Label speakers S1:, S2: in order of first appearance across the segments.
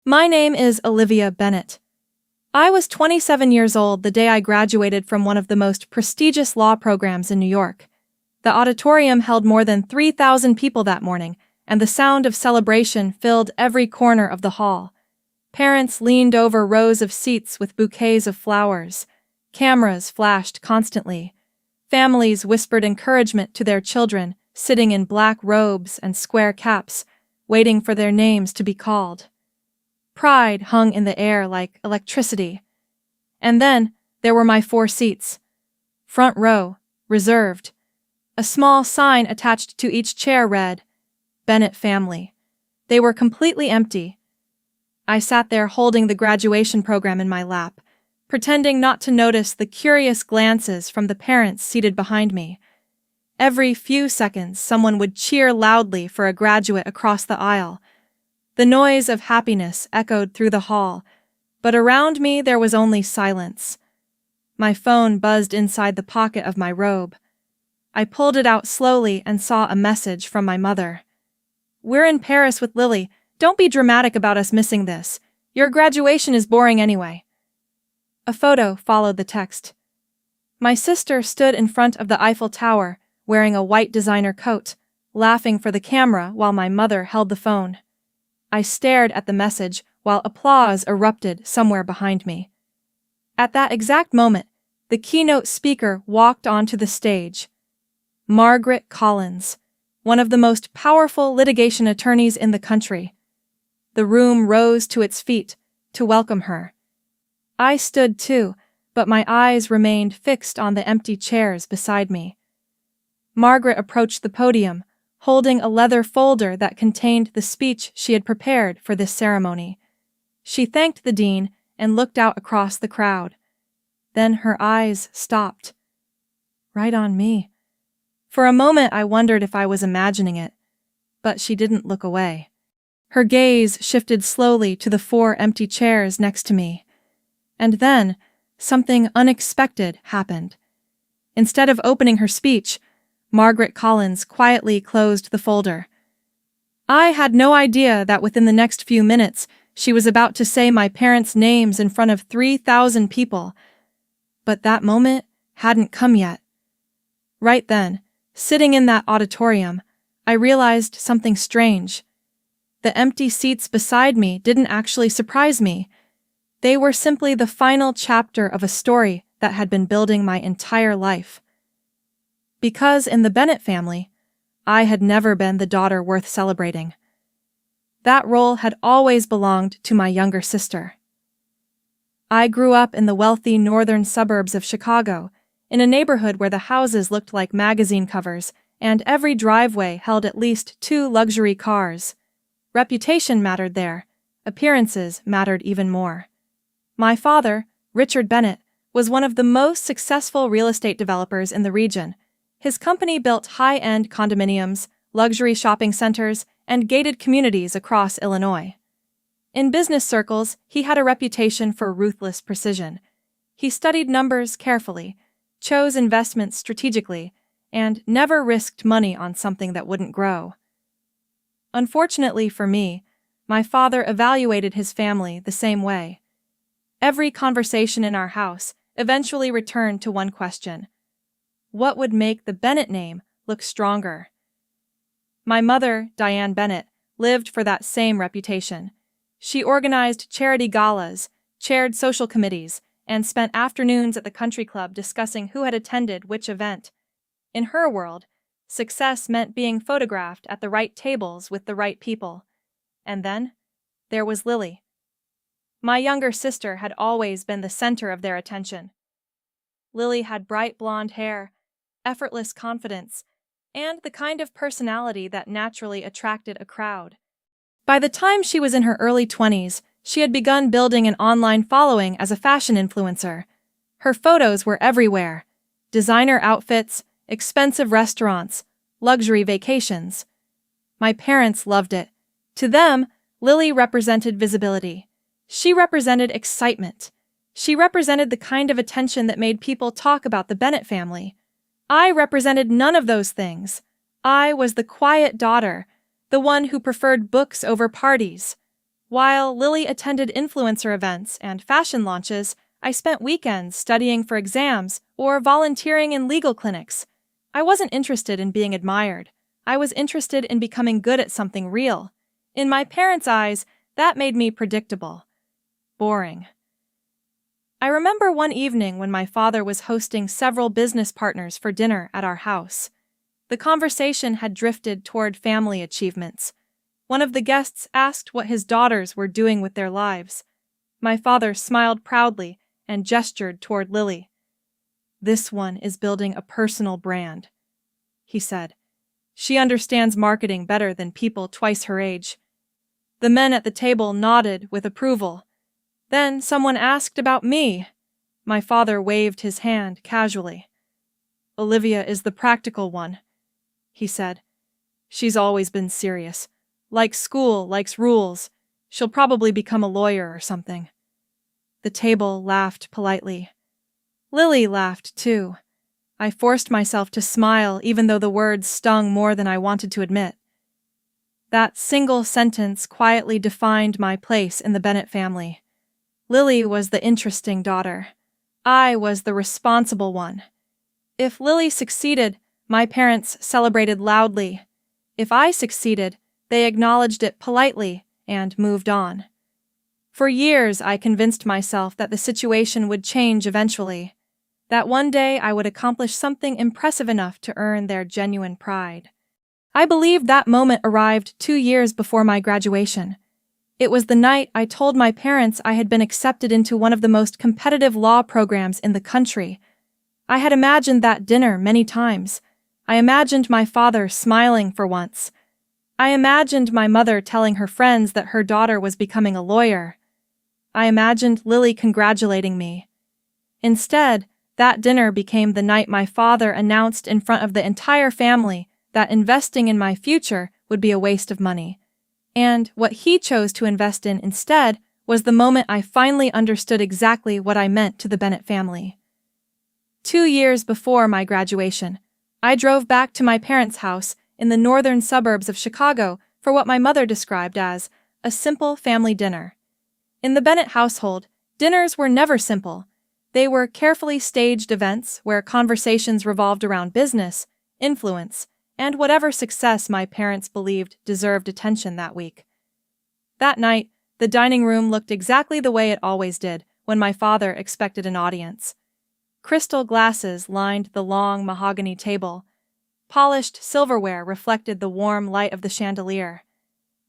S1: My name is Olivia Bennett. I was 27 years old the day I graduated from one of the most prestigious law programs in New York. The auditorium held more than 3,000 people that morning, and the sound of celebration filled every corner of the hall. Parents leaned over rows of seats with bouquets of flowers. Cameras flashed constantly. Families whispered encouragement to their children, sitting in black robes and square caps, waiting for their names to be called. Pride hung in the air like electricity. And then there were my 4 seats. Front row, reserved. A small sign attached to each chair read, "Bennett family." They were completely empty. I sat there holding the graduation program in my lap, pretending not to notice the curious glances from the parents seated behind me. Every few seconds, someone would cheer loudly for a graduate across the aisle. The noise of happiness echoed through the hall, but around me there was only silence. My phone buzzed inside the pocket of my robe. I pulled it out slowly and saw a message from my mother. "We're in Paris with Lily. Don't be dramatic about us missing this. Your graduation is boring anyway." A photo followed the text. My sister stood in front of the Eiffel Tower, wearing a white designer coat, laughing for the camera while my mother held the phone. I stared at the message while applause erupted somewhere behind me. At that exact moment, the keynote speaker walked onto the stage. Margaret Collins, one of the most powerful litigation attorneys in the country. The room rose to its feet to welcome her. I stood too, but my eyes remained fixed on the empty chairs beside me. Margaret approached the podium, holding a leather folder that contained the speech she had prepared for this ceremony. She thanked the dean and looked out across the crowd. Then her eyes stopped. Right on me. For a moment I wondered if I was imagining it, but she didn't look away. Her gaze shifted slowly to the 4 empty chairs next to me. And then, something unexpected happened. Instead of opening her speech, Margaret Collins quietly closed the folder. I had no idea that within the next few minutes she was about to say my parents' names in front of 3,000 people. But that moment hadn't come yet. Right then, sitting in that auditorium, I realized something strange. The empty seats beside me didn't actually surprise me. They were simply the final chapter of a story that had been building my entire life. Because in the Bennett family, I had never been the daughter worth celebrating. That role had always belonged to my younger sister. I grew up in the wealthy northern suburbs of Chicago, in a neighborhood where the houses looked like magazine covers, and every driveway held at least 2 luxury cars. Reputation mattered there. Appearances mattered even more. My father, Richard Bennett, was one of the most successful real estate developers in the region. His company built high-end condominiums, luxury shopping centers, and gated communities across Illinois. In business circles, he had a reputation for ruthless precision. He studied numbers carefully, chose investments strategically, and never risked money on something that wouldn't grow. Unfortunately for me, my father evaluated his family the same way. Every conversation in our house eventually returned to one question: what would make the Bennett name look stronger? My mother, Diane Bennett, lived for that same reputation. She organized charity galas, chaired social committees, and spent afternoons at the country club discussing who had attended which event. In her world, success meant being photographed at the right tables with the right people. And then, there was Lily. My younger sister had always been the center of their attention. Lily had bright blonde hair, effortless confidence, and the kind of personality that naturally attracted a crowd. By the time she was in her early 20s, she had begun building an online following as a fashion influencer. Her photos were everywhere: designer outfits, expensive restaurants, luxury vacations. My parents loved it. To them, Lily represented visibility. She represented excitement. She represented the kind of attention that made people talk about the Bennett family. I represented none of those things. I was the quiet daughter, the one who preferred books over parties. While Lily attended influencer events and fashion launches, I spent weekends studying for exams or volunteering in legal clinics. I wasn't interested in being admired. I was interested in becoming good at something real. In my parents' eyes, that made me predictable. Boring. I remember one evening when my father was hosting several business partners for dinner at our house. The conversation had drifted toward family achievements. One of the guests asked what his daughters were doing with their lives. My father smiled proudly and gestured toward Lily. "This one is building a personal brand," he said. "She understands marketing better than people twice her age." The men at the table nodded with approval. Then someone asked about me. My father waved his hand casually. "Olivia is the practical one," he said. "She's always been serious. Likes school, likes rules. She'll probably become a lawyer or something." The table laughed politely. Lily laughed too. I forced myself to smile even though the words stung more than I wanted to admit. That single sentence quietly defined my place in the Bennett family. Lily was the interesting daughter. I was the responsible one. If Lily succeeded, my parents celebrated loudly. If I succeeded, they acknowledged it politely and moved on. For years, I convinced myself that the situation would change eventually, that one day I would accomplish something impressive enough to earn their genuine pride. I believed that moment arrived 2 years before my graduation. It was the night I told my parents I had been accepted into one of the most competitive law programs in the country. I had imagined that dinner many times. I imagined my father smiling for once. I imagined my mother telling her friends that her daughter was becoming a lawyer. I imagined Lily congratulating me. Instead, that dinner became the night my father announced in front of the entire family that investing in my future would be a waste of money. And what he chose to invest in instead was the moment I finally understood exactly what I meant to the Bennett family. 2 years before my graduation, I drove back to my parents' house in the northern suburbs of Chicago for what my mother described as a simple family dinner. In the Bennett household, dinners were never simple. They were carefully staged events where conversations revolved around business, influence, and whatever success my parents believed deserved attention that week. That night, the dining room looked exactly the way it always did when my father expected an audience. Crystal glasses lined the long mahogany table. Polished silverware reflected the warm light of the chandelier.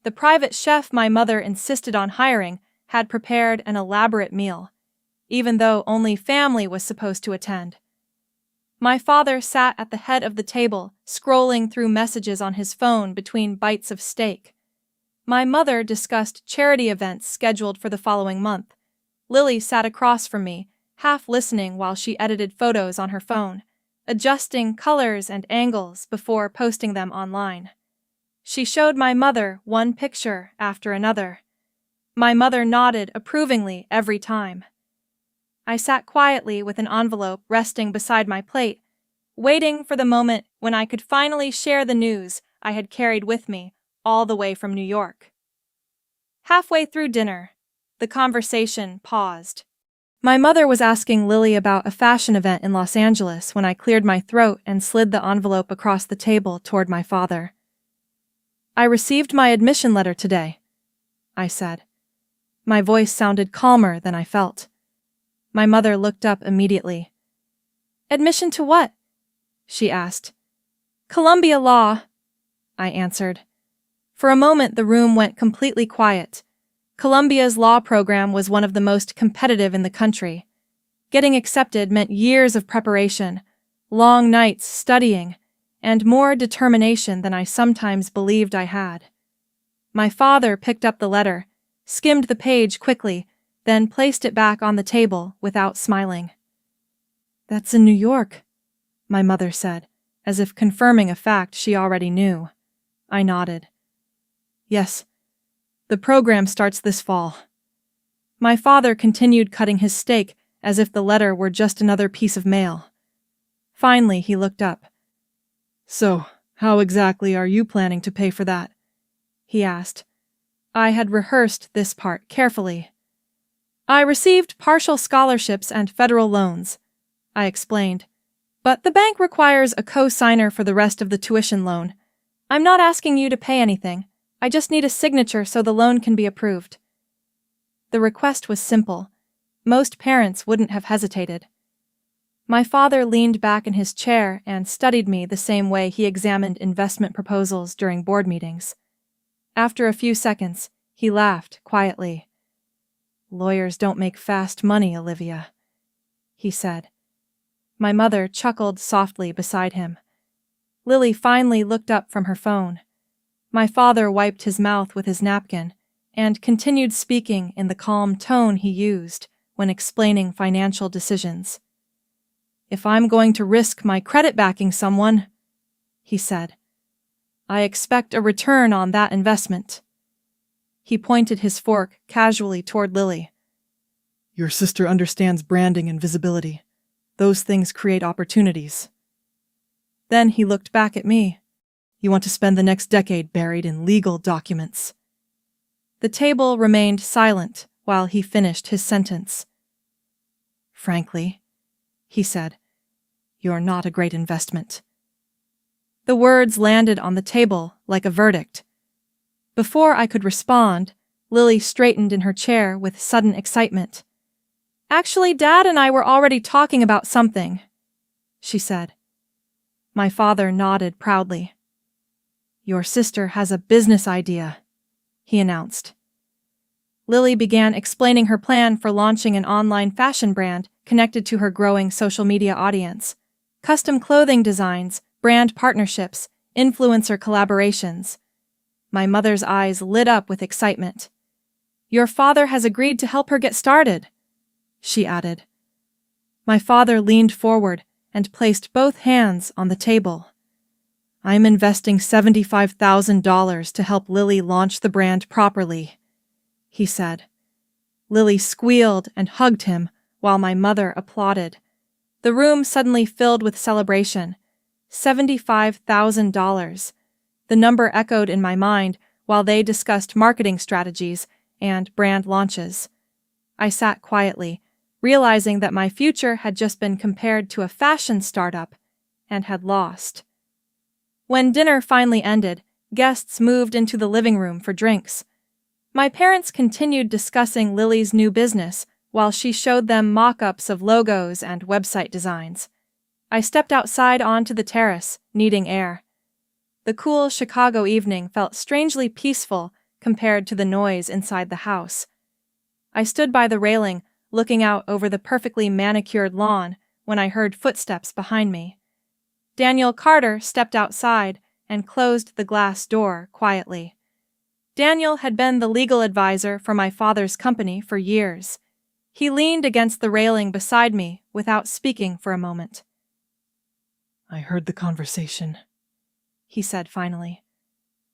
S1: The private chef my mother insisted on hiring had prepared an elaborate meal, even though only family was supposed to attend. My father sat at the head of the table, scrolling through messages on his phone between bites of steak. My mother discussed charity events scheduled for the following month. Lily sat across from me, half listening while she edited photos on her phone, adjusting colors and angles before posting them online. She showed my mother one picture after another. My mother nodded approvingly every time. I sat quietly with an envelope resting beside my plate, waiting for the moment when I could finally share the news I had carried with me all the way from New York. Halfway through dinner, the conversation paused. My mother was asking Lily about a fashion event in Los Angeles when I cleared my throat and slid the envelope across the table toward my father. "I received my admission letter today," I said. My voice sounded calmer than I felt. My mother looked up immediately. "Admission to what?" she asked. "Columbia Law," I answered. For a moment the room went completely quiet. Columbia's law program was one of the most competitive in the country. Getting accepted meant years of preparation, long nights studying, and more determination than I sometimes believed I had. My father picked up the letter, skimmed the page quickly, then placed it back on the table without smiling. "That's in New York," my mother said, as if confirming a fact she already knew. I nodded. "Yes. The program starts this fall." My father continued cutting his steak as if the letter were just another piece of mail. Finally, he looked up. "So, how exactly are you planning to pay for that?" he asked. I had rehearsed this part carefully. I received partial scholarships and federal loans, I explained, but the bank requires a co-signer for the rest of the tuition loan. I'm not asking you to pay anything. I just need a signature so the loan can be approved. The request was simple. Most parents wouldn't have hesitated. My father leaned back in his chair and studied me the same way he examined investment proposals during board meetings. After a few seconds, he laughed quietly. "Lawyers don't make fast money, Olivia," he said. My mother chuckled softly beside him. Lily finally looked up from her phone. My father wiped his mouth with his napkin and continued speaking in the calm tone he used when explaining financial decisions. "If I'm going to risk my credit backing someone," he said, "I expect a return on that investment." He pointed his fork casually toward Lily. "Your sister understands branding and visibility. Those things create opportunities." Then he looked back at me. "You want to spend the next decade buried in legal documents." The table remained silent while he finished his sentence. "Frankly," he said, "you're not a great investment." The words landed on the table like a verdict. Before I could respond, Lily straightened in her chair with sudden excitement. "Actually, Dad and I were already talking about something," she said. My father nodded proudly. "Your sister has a business idea," he announced. Lily began explaining her plan for launching an online fashion brand connected to her growing social media audience. Custom clothing designs, brand partnerships, influencer collaborations. My mother's eyes lit up with excitement. "Your father has agreed to help her get started," she added. My father leaned forward and placed both hands on the table. "I'm investing $75,000 to help Lily launch the brand properly," he said. Lily squealed and hugged him while my mother applauded. The room suddenly filled with celebration. $75,000. The number echoed in my mind while they discussed marketing strategies and brand launches. I sat quietly, realizing that my future had just been compared to a fashion startup and had lost. When dinner finally ended, guests moved into the living room for drinks. My parents continued discussing Lily's new business while she showed them mock-ups of logos and website designs. I stepped outside onto the terrace, needing air. The cool Chicago evening felt strangely peaceful compared to the noise inside the house. I stood by the railing, looking out over the perfectly manicured lawn when I heard footsteps behind me. Daniel Carter stepped outside and closed the glass door quietly. Daniel had been the legal advisor for my father's company for years. He leaned against the railing beside me without speaking for a moment. "I heard the conversation," he said finally.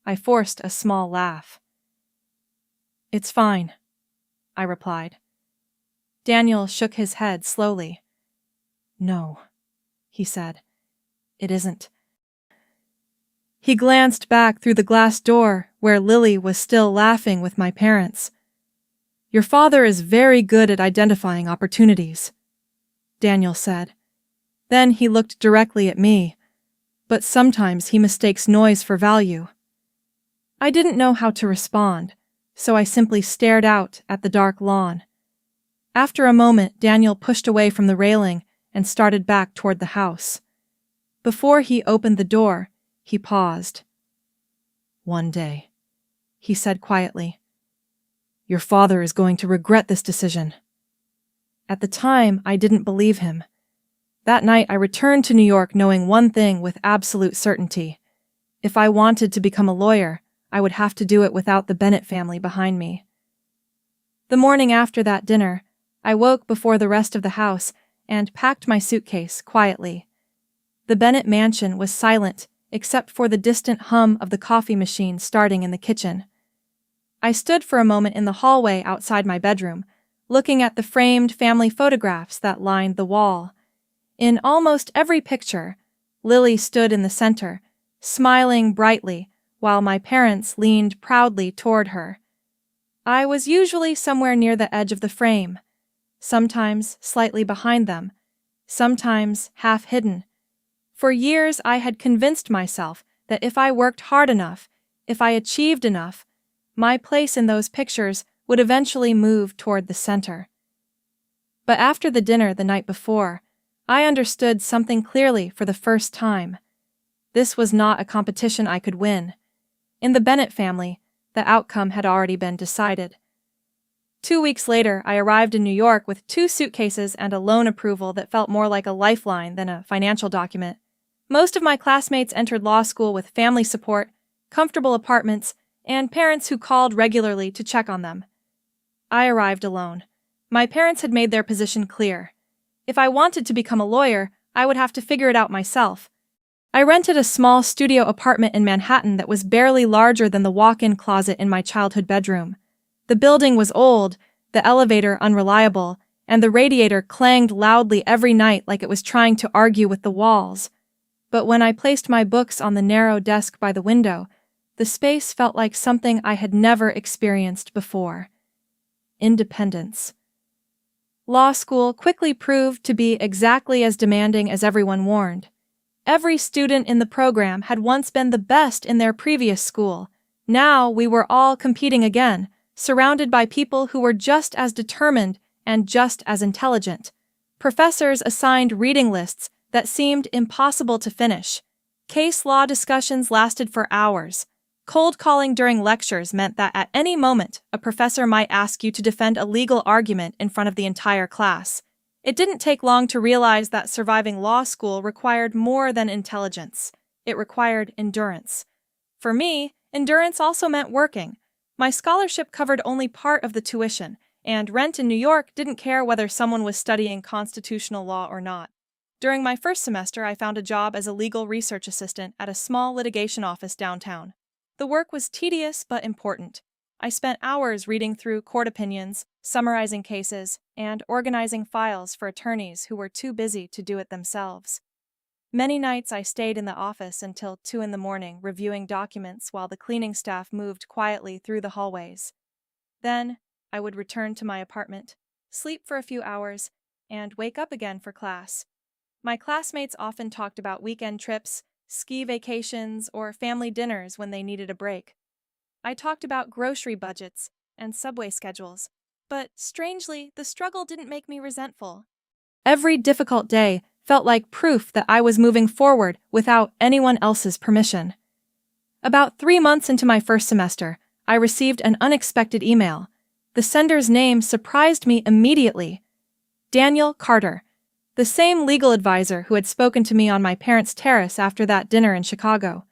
S1: I forced a small laugh. "It's fine," I replied. Daniel shook his head slowly. "No," he said. "It isn't." He glanced back through the glass door where Lily was still laughing with my parents. "Your father is very good at identifying opportunities," Daniel said. Then he looked directly at me, "but sometimes he mistakes noise for value." I didn't know how to respond, so I simply stared out at the dark lawn. After a moment, Daniel pushed away from the railing and started back toward the house. Before he opened the door, he paused. "One day," he said quietly, "your father is going to regret this decision." At the time, I didn't believe him. That night, I returned to New York knowing one thing with absolute certainty. If I wanted to become a lawyer, I would have to do it without the Bennett family behind me. The morning after that dinner, I woke before the rest of the house and packed my suitcase quietly. The Bennett mansion was silent except for the distant hum of the coffee machine starting in the kitchen. I stood for a moment in the hallway outside my bedroom, looking at the framed family photographs that lined the wall. In almost every picture, Lily stood in the center, smiling brightly while my parents leaned proudly toward her. I was usually somewhere near the edge of the frame, sometimes slightly behind them, sometimes half hidden. For years I had convinced myself that if I worked hard enough, if I achieved enough, my place in those pictures would eventually move toward the center. But after the dinner the night before, I understood something clearly for the first time. This was not a competition I could win. In the Bennett family, the outcome had already been decided. 2 weeks later, I arrived in New York with 2 suitcases and a loan approval that felt more like a lifeline than a financial document. Most of my classmates entered law school with family support, comfortable apartments, and parents who called regularly to check on them. I arrived alone. My parents had made their position clear. If I wanted to become a lawyer, I would have to figure it out myself. I rented a small studio apartment in Manhattan that was barely larger than the walk-in closet in my childhood bedroom. The building was old, the elevator unreliable, and the radiator clanged loudly every night like it was trying to argue with the walls. But when I placed my books on the narrow desk by the window, the space felt like something I had never experienced before. Independence. Law school quickly proved to be exactly as demanding as everyone warned. Every student in the program had once been the best in their previous school. Now we were all competing again, surrounded by people who were just as determined and just as intelligent. Professors assigned reading lists that seemed impossible to finish. Case law discussions lasted for hours. Cold calling during lectures meant that at any moment, a professor might ask you to defend a legal argument in front of the entire class. It didn't take long to realize that surviving law school required more than intelligence. It required endurance. For me, endurance also meant working. My scholarship covered only part of the tuition, and rent in New York didn't care whether someone was studying constitutional law or not. During my first semester, I found a job as a legal research assistant at a small litigation office downtown. The work was tedious but important. I spent hours reading through court opinions, summarizing cases, and organizing files for attorneys who were too busy to do it themselves. Many nights I stayed in the office until 2 a.m. reviewing documents while the cleaning staff moved quietly through the hallways. Then, I would return to my apartment, sleep for a few hours, and wake up again for class. My classmates often talked about weekend trips, ski vacations, or family dinners when they needed a break. I talked about grocery budgets and subway schedules, but strangely, the struggle didn't make me resentful. Every difficult day felt like proof that I was moving forward without anyone else's permission. About 3 months into my first semester, I received an unexpected email. The sender's name surprised me immediately. Daniel Carter, the same legal advisor who had spoken to me on my parents' terrace after that dinner in Chicago.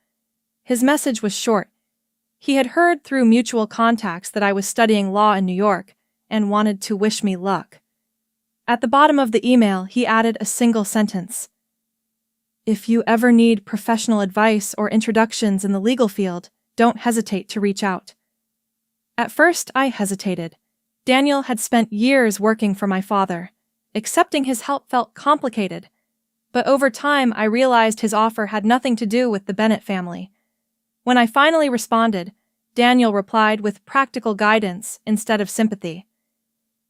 S1: His message was short. He had heard through mutual contacts that I was studying law in New York and wanted to wish me luck. At the bottom of the email, he added a single sentence. If you ever need professional advice or introductions in the legal field, don't hesitate to reach out. At first, I hesitated. Daniel had spent years working for my father. Accepting his help felt complicated. But over time, I realized his offer had nothing to do with the Bennett family. When I finally responded, Daniel replied with practical guidance instead of sympathy.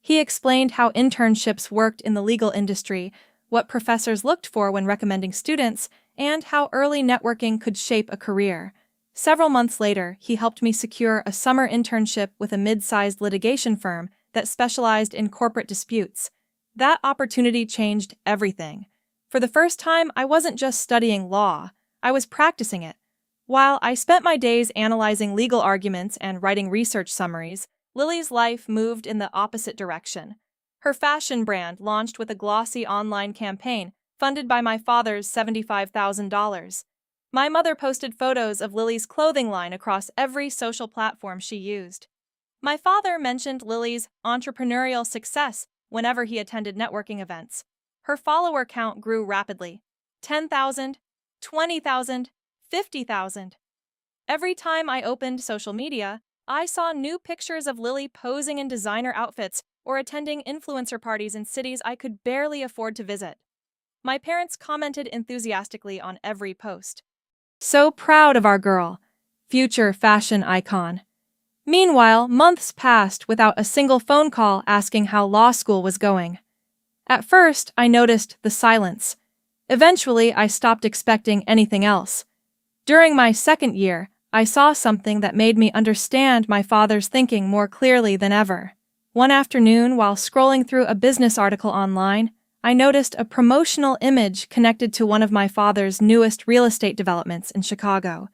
S1: He explained how internships worked in the legal industry, what professors looked for when recommending students, and how early networking could shape a career. Several months later, he helped me secure a summer internship with a mid-sized litigation firm that specialized in corporate disputes. That opportunity changed everything. For the first time, I wasn't just studying law, I was practicing it. While I spent my days analyzing legal arguments and writing research summaries, Lily's life moved in the opposite direction. Her fashion brand launched with a glossy online campaign funded by my father's $75,000. My mother posted photos of Lily's clothing line across every social platform she used. My father mentioned Lily's entrepreneurial success whenever he attended networking events. Her follower count grew rapidly. 10,000, 20,000, 50,000. Every time I opened social media, I saw new pictures of Lily posing in designer outfits or attending influencer parties in cities I could barely afford to visit. My parents commented enthusiastically on every post. So proud of our girl, future fashion icon. Meanwhile, months passed without a single phone call asking how law school was going. At first, I noticed the silence. Eventually, I stopped expecting anything else. During my second year, I saw something that made me understand my father's thinking more clearly than ever. One afternoon, while scrolling through a business article online, I noticed a promotional image connected to one of my father's newest real estate developments in Chicago.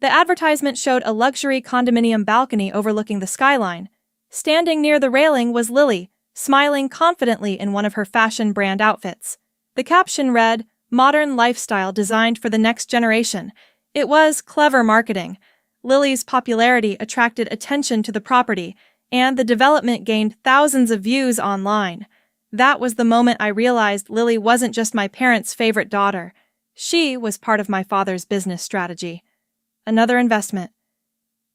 S1: The advertisement showed a luxury condominium balcony overlooking the skyline. Standing near the railing was Lily, smiling confidently in one of her fashion brand outfits. The caption read, "Modern lifestyle designed for the next generation." It was clever marketing. Lily's popularity attracted attention to the property, and the development gained thousands of views online. That was the moment I realized Lily wasn't just my parents' favorite daughter. She was part of my father's business strategy. Another investment.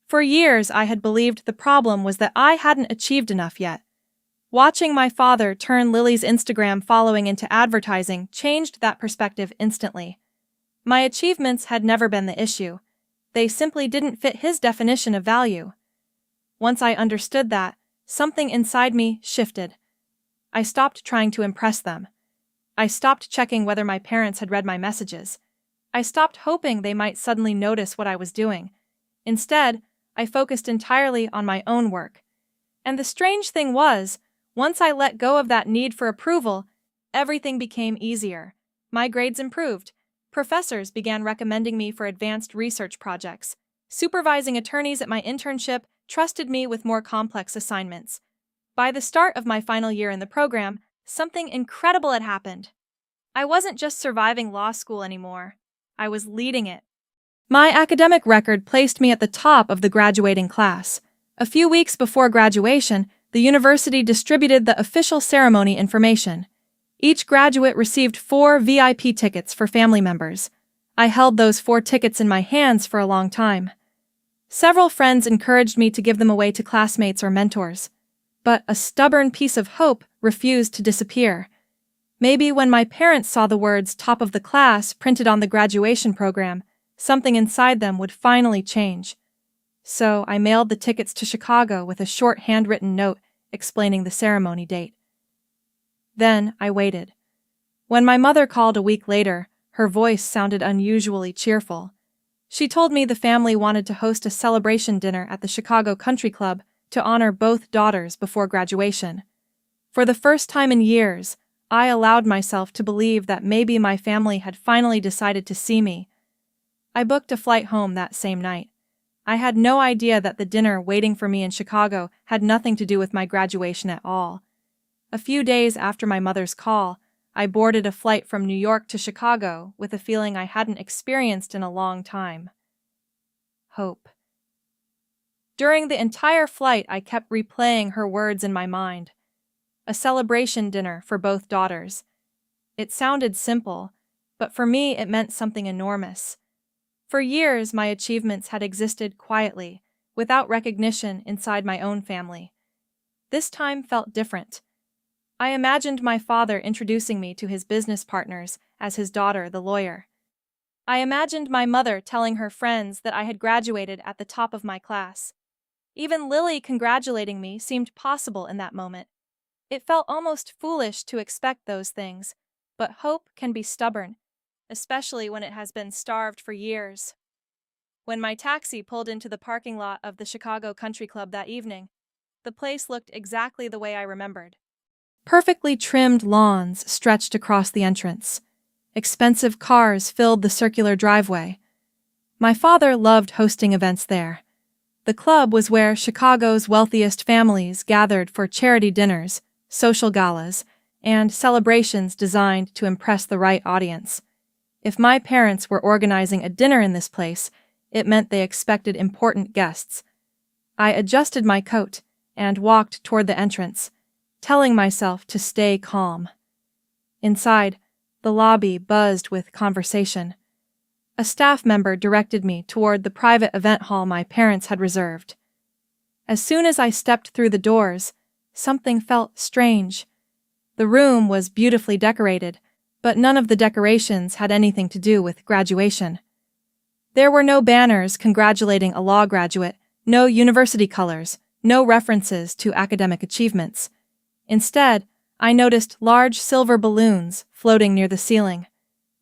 S1: For years, I had believed the problem was that I hadn't achieved enough yet. Watching my father turn Lily's Instagram following into advertising changed that perspective instantly. My achievements had never been the issue. They simply didn't fit his definition of value. Once I understood that, something inside me shifted. I stopped trying to impress them. I stopped checking whether my parents had read my messages. I stopped hoping they might suddenly notice what I was doing. Instead, I focused entirely on my own work. And the strange thing was, once I let go of that need for approval, everything became easier. My grades improved. Professors began recommending me for advanced research projects. Supervising attorneys at my internship trusted me with more complex assignments. By the start of my final year in the program, something incredible had happened. I wasn't just surviving law school anymore. I was leading it. My academic record placed me at the top of the graduating class. A few weeks before graduation, the university distributed the official ceremony information. Each graduate received 4 VIP tickets for family members. I held those 4 tickets in my hands for a long time. Several friends encouraged me to give them away to classmates or mentors. But a stubborn piece of hope refused to disappear. Maybe when my parents saw the words "top of the class" printed on the graduation program, something inside them would finally change. So I mailed the tickets to Chicago with a short handwritten note explaining the ceremony date. Then I waited. When my mother called a week later, her voice sounded unusually cheerful. She told me the family wanted to host a celebration dinner at the Chicago Country Club to honor both daughters before graduation. For the first time in years, I allowed myself to believe that maybe my family had finally decided to see me. I booked a flight home that same night. I had no idea that the dinner waiting for me in Chicago had nothing to do with my graduation at all. A few days after my mother's call, I boarded a flight from New York to Chicago with a feeling I hadn't experienced in a long time. Hope. During the entire flight, I kept replaying her words in my mind. A celebration dinner for both daughters. It sounded simple, but for me it meant something enormous. For years, my achievements had existed quietly, without recognition inside my own family. This time felt different. I imagined my father introducing me to his business partners as his daughter, the lawyer. I imagined my mother telling her friends that I had graduated at the top of my class. Even Lily congratulating me seemed possible in that moment. It felt almost foolish to expect those things, but hope can be stubborn, especially when it has been starved for years. When my taxi pulled into the parking lot of the Chicago Country Club that evening, the place looked exactly the way I remembered. Perfectly trimmed lawns stretched across the entrance. Expensive cars filled the circular driveway. My father loved hosting events there. The club was where Chicago's wealthiest families gathered for charity dinners, social galas, and celebrations designed to impress the right audience. If my parents were organizing a dinner in this place, it meant they expected important guests. I adjusted my coat and walked toward the entrance, telling myself to stay calm. Inside, the lobby buzzed with conversation. A staff member directed me toward the private event hall my parents had reserved. As soon as I stepped through the doors, something felt strange. The room was beautifully decorated, but none of the decorations had anything to do with graduation. There were no banners congratulating a law graduate, No university colors, no references to academic achievements. Instead, I noticed large silver balloons floating near the ceiling.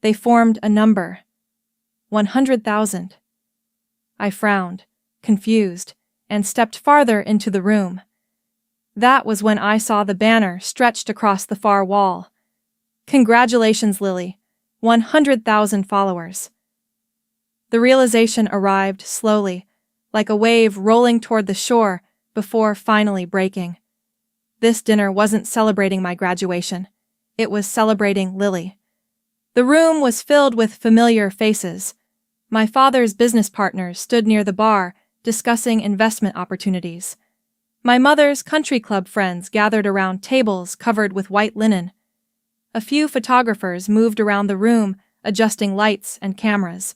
S1: They formed a number. 100,000. I frowned, confused, and stepped farther into the room. That was when I saw the banner stretched across the far wall. Congratulations, Lily. 100,000 followers. The realization arrived slowly, like a wave rolling toward the shore before finally breaking. This dinner wasn't celebrating my graduation. It was celebrating Lily. The room was filled with familiar faces. My father's business partners stood near the bar, discussing investment opportunities. My mother's country club friends gathered around tables covered with white linen. A few photographers moved around the room, adjusting lights and cameras.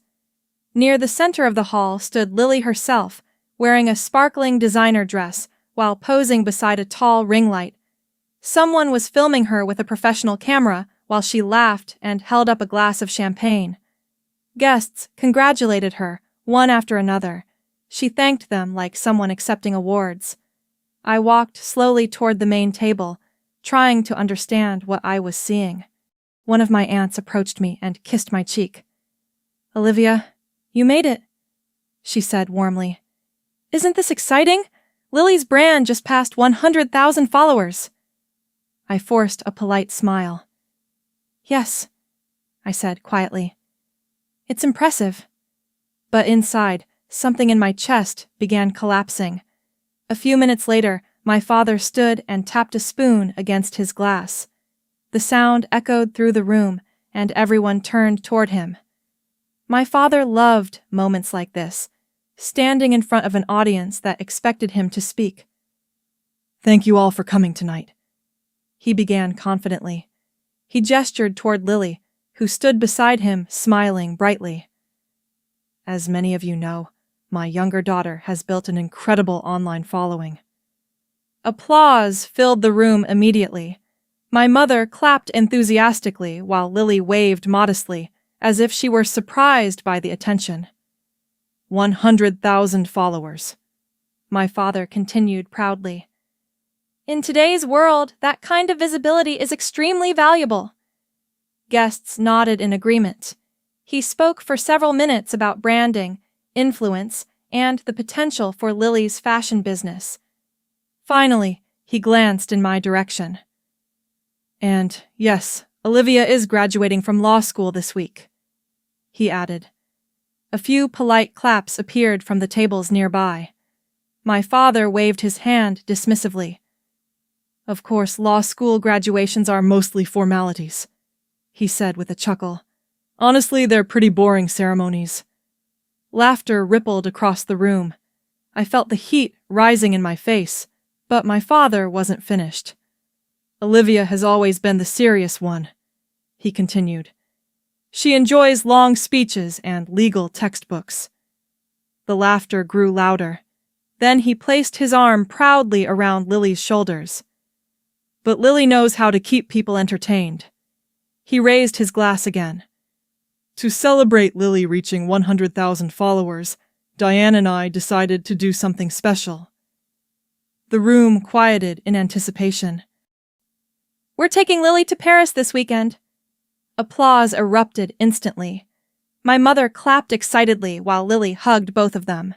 S1: Near the center of the hall stood Lily herself, wearing a sparkling designer dress while posing beside a tall ring light. Someone was filming her with a professional camera while she laughed and held up a glass of champagne. Guests congratulated her, one after another. She thanked them like someone accepting awards. I walked slowly toward the main table, trying to understand what I was seeing. One of my aunts approached me and kissed my cheek. "Olivia, you made it," she said warmly. "Isn't this exciting? Lily's brand just passed 100,000 followers." I forced a polite smile. "Yes," I said quietly. "It's impressive." But inside, something in my chest began collapsing. A few minutes later, my father stood and tapped a spoon against his glass. The sound echoed through the room, and everyone turned toward him. My father loved moments like this, standing in front of an audience that expected him to speak. "Thank you all for coming tonight," he began confidently. He gestured toward Lily, who stood beside him, smiling brightly. "As many of you know, my younger daughter has built an incredible online following." Applause filled the room immediately. My mother clapped enthusiastically while Lily waved modestly, as if she were surprised by the attention. 100,000 followers. My father continued proudly. "In today's world, that kind of visibility is extremely valuable." Guests nodded in agreement. He spoke for several minutes about branding, influence, and the potential for Lily's fashion business. Finally, he glanced in my direction. "And yes, Olivia is graduating from law school this week," he added. A few polite claps appeared from the tables nearby. My father waved his hand dismissively. "Of course, law school graduations are mostly formalities," he said with a chuckle. "Honestly, they're pretty boring ceremonies." Laughter rippled across the room. I felt the heat rising in my face, but my father wasn't finished. "Olivia has always been the serious one," he continued. "She enjoys long speeches and legal textbooks." The laughter grew louder. Then he placed his arm proudly around Lily's shoulders. "But Lily knows how to keep people entertained." He raised his glass again. "To celebrate Lily reaching 100,000 followers, Diane and I decided to do something special." The room quieted in anticipation. "We're taking Lily to Paris this weekend." Applause erupted instantly. My mother clapped excitedly while Lily hugged both of them.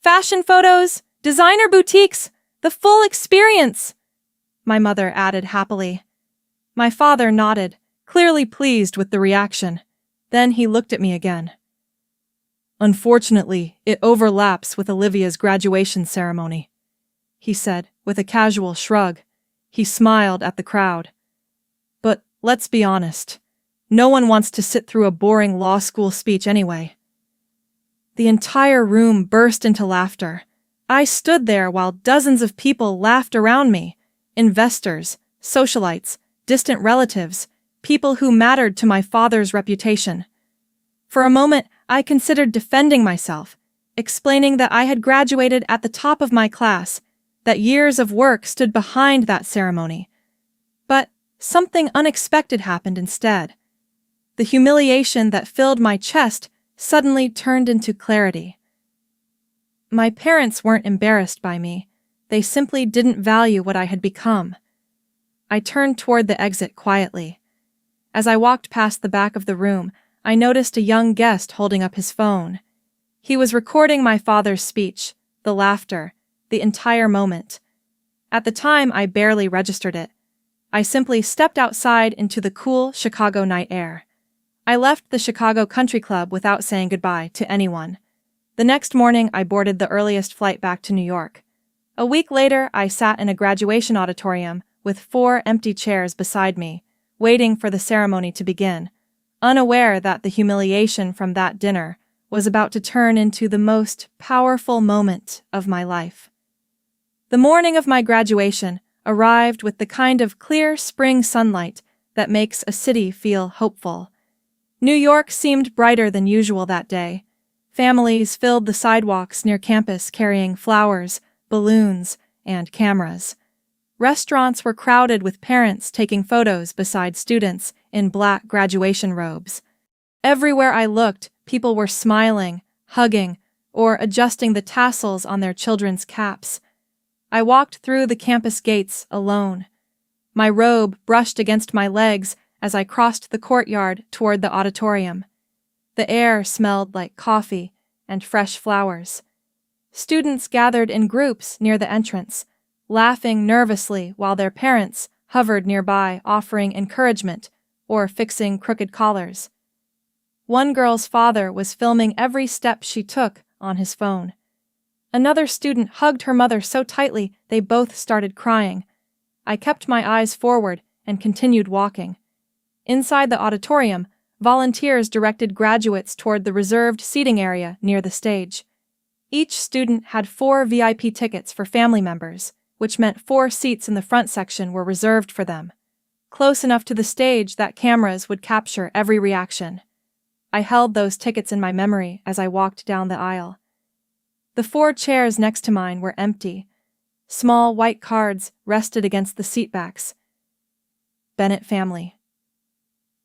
S1: "Fashion photos, designer boutiques, the full experience," my mother added happily. My father nodded, clearly pleased with the reaction. Then he looked at me again. "Unfortunately, it overlaps with Olivia's graduation ceremony," he said with a casual shrug. He smiled at the crowd. "But let's be honest. No one wants to sit through a boring law school speech anyway." The entire room burst into laughter. I stood there while dozens of people laughed around me. Investors, socialites, distant relatives, people who mattered to my father's reputation. For a moment, I considered defending myself, explaining that I had graduated at the top of my class, that years of work stood behind that ceremony. But something unexpected happened instead. The humiliation that filled my chest suddenly turned into clarity. My parents weren't embarrassed by me. They simply didn't value what I had become. I turned toward the exit quietly. As I walked past the back of the room, I noticed a young guest holding up his phone. He was recording my father's speech, the laughter, the entire moment. At the time, I barely registered it. I simply stepped outside into the cool Chicago night air. I left the Chicago Country Club without saying goodbye to anyone. The next morning, I boarded the earliest flight back to New York. A week later, I sat in a graduation auditorium with 4 empty chairs beside me, waiting for the ceremony to begin, unaware that the humiliation from that dinner was about to turn into the most powerful moment of my life. The morning of my graduation arrived with the kind of clear spring sunlight that makes a city feel hopeful. New York seemed brighter than usual that day. Families filled the sidewalks near campus carrying flowers, balloons, and cameras. Restaurants were crowded with parents taking photos beside students in black graduation robes. Everywhere I looked, people were smiling, hugging, or adjusting the tassels on their children's caps. I walked through the campus gates alone. My robe brushed against my legs as I crossed the courtyard toward the auditorium. The air smelled like coffee and fresh flowers. Students gathered in groups near the entrance, laughing nervously while their parents hovered nearby offering encouragement or fixing crooked collars. One girl's father was filming every step she took on his phone. Another student hugged her mother so tightly they both started crying. I kept my eyes forward and continued walking. Inside the auditorium, volunteers directed graduates toward the reserved seating area near the stage. Each student had 4 VIP tickets for family members, which meant 4 seats in the front section were reserved for them, close enough to the stage that cameras would capture every reaction. I held those tickets in my memory as I walked down the aisle. The 4 chairs next to mine were empty. Small white cards rested against the seatbacks. Bennett family.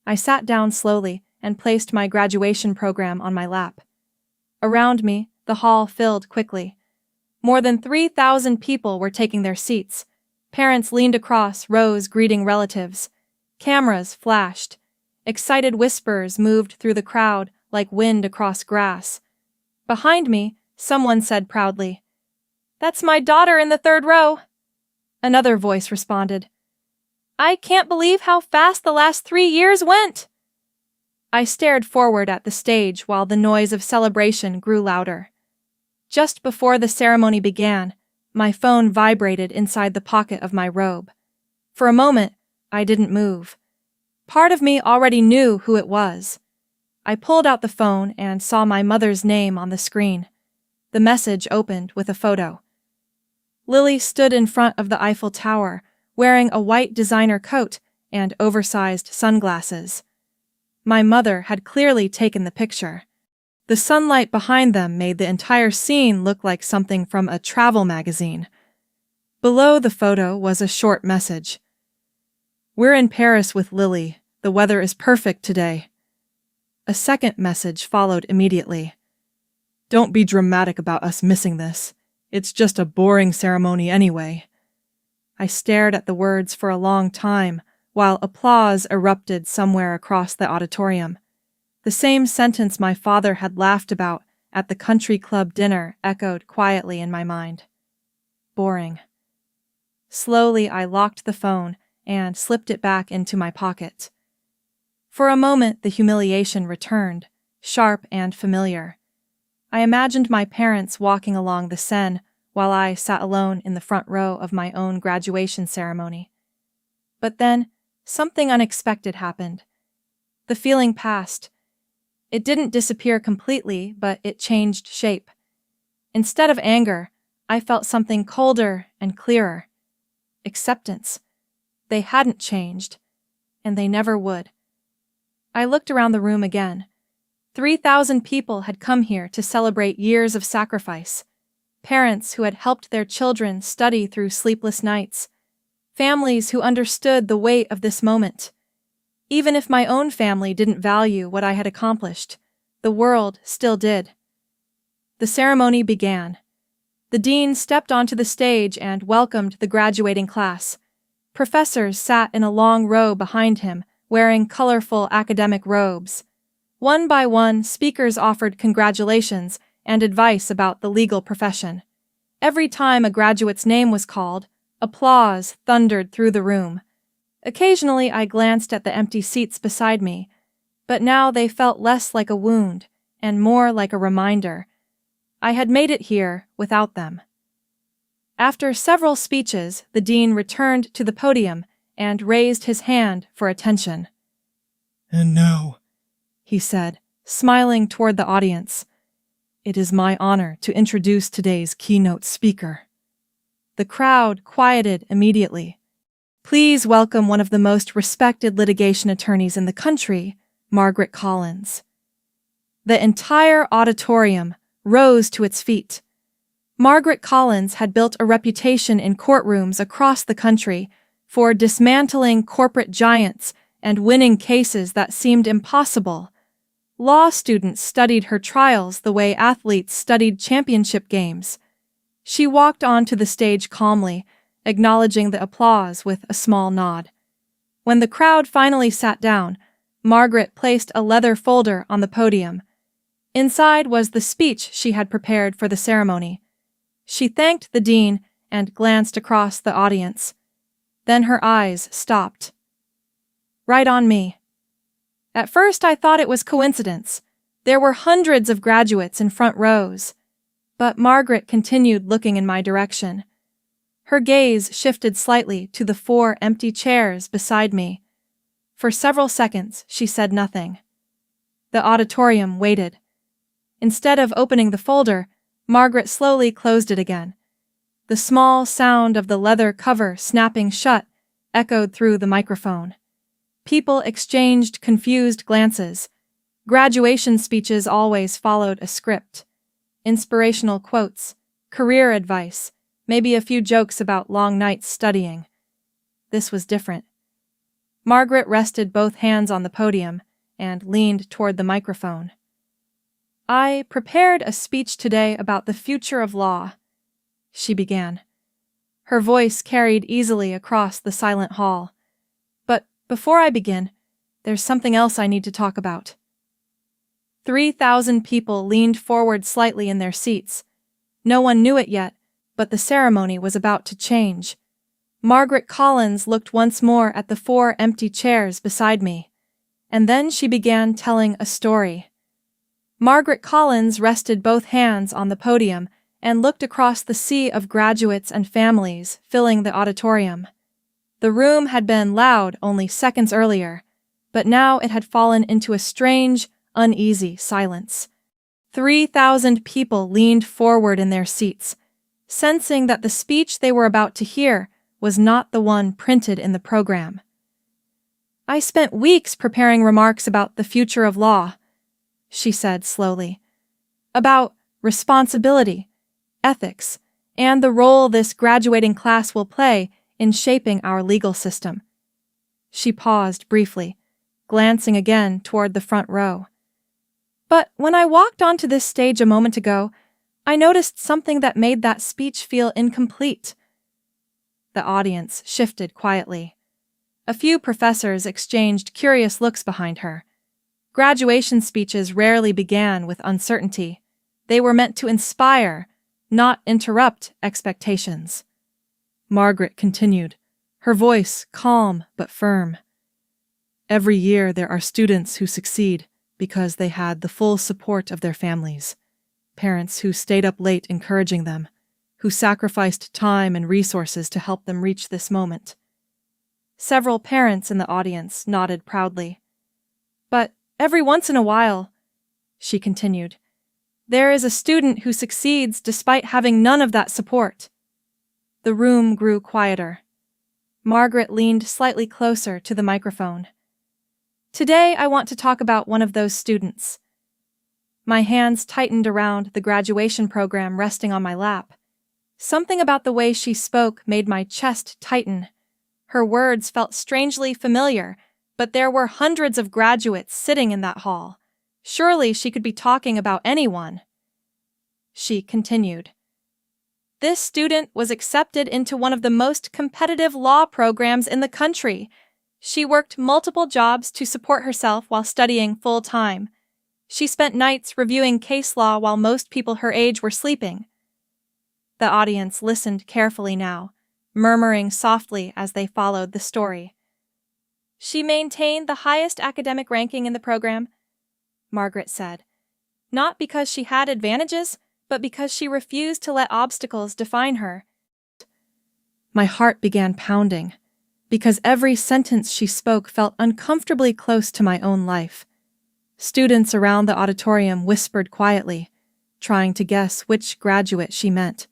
S1: I sat down slowly and placed my graduation program on my lap. Around me, the hall filled quickly. More than 3,000 people were taking their seats. Parents leaned across rows greeting relatives. Cameras flashed. Excited whispers moved through the crowd like wind across grass. Behind me, someone said proudly, "That's my daughter in the 3rd row." Another voice responded, "I can't believe how fast the last 3 years went." I stared forward at the stage while the noise of celebration grew louder. Just before the ceremony began, my phone vibrated inside the pocket of my robe. For a moment, I didn't move. Part of me already knew who it was. I pulled out the phone and saw my mother's name on the screen. The message opened with a photo. Lily stood in front of the Eiffel Tower, wearing a white designer coat and oversized sunglasses. My mother had clearly taken the picture. The sunlight behind them made the entire scene look like something from a travel magazine. Below the photo was a short message. "We're in Paris with Lily. The weather is perfect today." A second message followed immediately. "Don't be dramatic about us missing this. It's just a boring ceremony anyway." I stared at the words for a long time, while applause erupted somewhere across the auditorium. The same sentence my father had laughed about at the country club dinner echoed quietly in my mind. Boring. Slowly, I locked the phone and slipped it back into my pocket. For a moment, the humiliation returned, sharp and familiar. I imagined my parents walking along the Seine while I sat alone in the front row of my own graduation ceremony. But then, something unexpected happened. The feeling passed. It didn't disappear completely, but it changed shape. Instead of anger, I felt something colder and clearer. Acceptance. They hadn't changed, and they never would. I looked around the room again. 3,000 people had come here to celebrate years of sacrifice. Parents who had helped their children study through sleepless nights. Families who understood the weight of this moment. Even if my own family didn't value what I had accomplished, the world still did. The ceremony began. The dean stepped onto the stage and welcomed the graduating class. Professors sat in a long row behind him, wearing colorful academic robes. One by one, speakers offered congratulations and advice about the legal profession. Every time a graduate's name was called, applause thundered through the room. Occasionally, I glanced at the empty seats beside me, but now they felt less like a wound and more like a reminder. I had made it here without them. After several speeches, the dean returned to the podium and raised his hand for attention.
S2: "And now,"
S1: he said, smiling toward the audience, "it is my honor to introduce today's keynote speaker." The crowd quieted immediately. "Please welcome one of the most respected litigation attorneys in the country, Margaret Collins." The entire auditorium rose to its feet. Margaret Collins had built a reputation in courtrooms across the country for dismantling corporate giants and winning cases that seemed impossible. Law students studied her trials the way athletes studied championship games. She walked onto the stage calmly, acknowledging the applause with a small nod. When the crowd finally sat down, Margaret placed a leather folder on the podium. Inside was the speech she had prepared for the ceremony. She thanked the dean and glanced across the audience. Then her eyes stopped. Right on me. At first I thought it was coincidence. There were hundreds of graduates in front rows. But Margaret continued looking in my direction. Her gaze shifted slightly to the 4 empty chairs beside me. For several seconds, she said nothing. The auditorium waited. Instead of opening the folder, Margaret slowly closed it again. The small sound of the leather cover snapping shut echoed through the microphone. People exchanged confused glances. Graduation speeches always followed a script. Inspirational quotes, career advice, maybe a few jokes about long nights studying. This was different. Margaret rested both hands on the podium and leaned toward the microphone. "I prepared a speech today about the future of law," she began. Her voice carried easily across the silent hall. "But before I begin, there's something else I need to talk about." 3,000 people leaned forward slightly in their seats. No one knew it yet, but the ceremony was about to change. Margaret Collins looked once more at the 4 empty chairs beside me, and then she began telling a story. Margaret Collins rested both hands on the podium and looked across the sea of graduates and families filling the auditorium. The room had been loud only seconds earlier, but now it had fallen into a strange, uneasy silence. 3,000 people leaned forward in their seats, sensing that the speech they were about to hear was not the one printed in the program. "I spent weeks preparing remarks about the future of law," she said slowly, "about responsibility, ethics, and the role this graduating class will play in shaping our legal system." She paused briefly, glancing again toward the front row. "But when I walked onto this stage a moment ago, I noticed something that made that speech feel incomplete." The audience shifted quietly. A few professors exchanged curious looks behind her. Graduation speeches rarely began with uncertainty. They were meant to inspire, not interrupt expectations. Margaret continued, her voice calm but firm. "Every year there are students who succeed because they had the full support of their families, parents who stayed up late encouraging them, who sacrificed time and resources to help them reach this moment." Several parents in the audience nodded proudly. "But every once in a while," she continued, "there is a student who succeeds despite having none of that support." The room grew quieter. Margaret leaned slightly closer to the microphone. "Today I want to talk about one of those students." My hands tightened around the graduation program resting on my lap. Something about the way she spoke made my chest tighten. Her words felt strangely familiar, but there were hundreds of graduates sitting in that hall. Surely she could be talking about anyone. She continued, This student was accepted into one of the most competitive law programs in the country. She worked multiple jobs to support herself while studying full-time. She spent nights reviewing case law while most people her age were sleeping. The audience listened carefully now, murmuring softly as they followed the story. She maintained the highest academic ranking in the program, Margaret said, not because she had advantages, but because she refused to let obstacles define her. My heart began pounding, because every sentence she spoke felt uncomfortably close to my own life. Students around the auditorium whispered quietly, trying to guess which graduate she meant.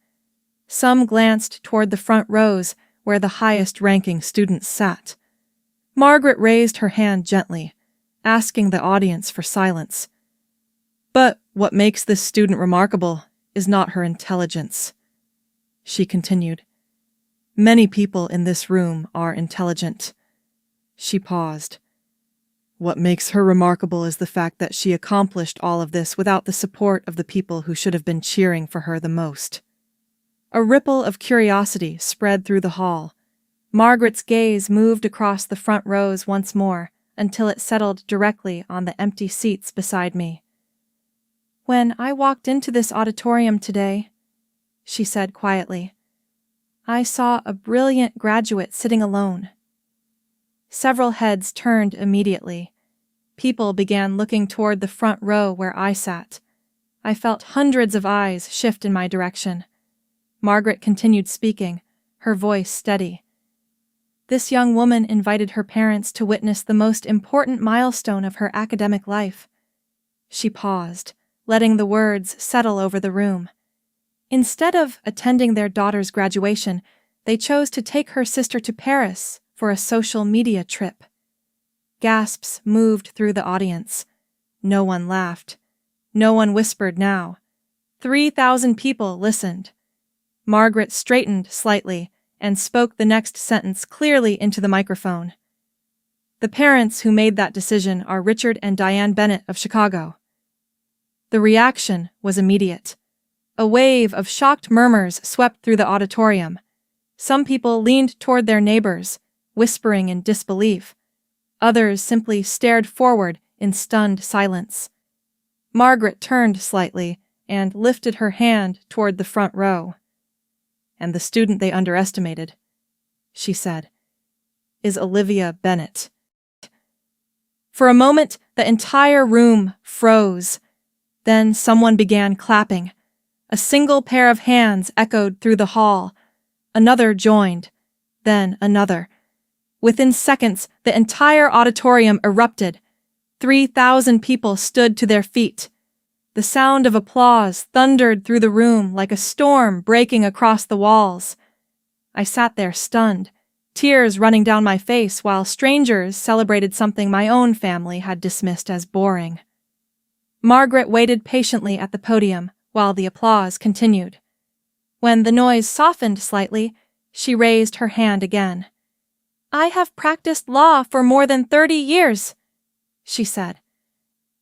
S1: Some glanced toward the front rows where the highest-ranking students sat. Margaret raised her hand gently, asking the audience for silence. But what makes this student remarkable is not her intelligence, she continued. Many people in this room are intelligent. She paused. What makes her remarkable is the fact that she accomplished all of this without the support of the people who should have been cheering for her the most. A ripple of curiosity spread through the hall. Margaret's gaze moved across the front rows once more until it settled directly on the empty seats beside me. When I walked into this auditorium today, she said quietly, I saw a brilliant graduate sitting alone. Several heads turned immediately. People began looking toward the front row where I sat. I felt hundreds of eyes shift in my direction. Margaret continued speaking, her voice steady. This young woman invited her parents to witness the most important milestone of her academic life. She paused, letting the words settle over the room. Instead of attending their daughter's graduation, they chose to take her sister to Paris for a social media trip. Gasps moved through the audience. No one laughed. No one whispered now. 3,000 people listened. Margaret straightened slightly and spoke the next sentence clearly into the microphone. The parents who made that decision are Richard and Diane Bennett of Chicago. The reaction was immediate. A wave of shocked murmurs swept through the auditorium. Some people leaned toward their neighbors, whispering in disbelief. Others simply stared forward in stunned silence. Margaret turned slightly and lifted her hand toward the front row. And the student they underestimated, she said, is Olivia Bennett. For a moment, the entire room froze. Then someone began clapping. A single pair of hands echoed through the hall. Another joined, then another. Within seconds, the entire auditorium erupted. 3,000 people stood to their feet. The sound of applause thundered through the room like a storm breaking across the walls. I sat there stunned, tears running down my face while strangers celebrated something my own family had dismissed as boring. Margaret waited patiently at the podium while the applause continued. When the noise softened slightly, she raised her hand again. I have practiced law for more than 30 years, she said.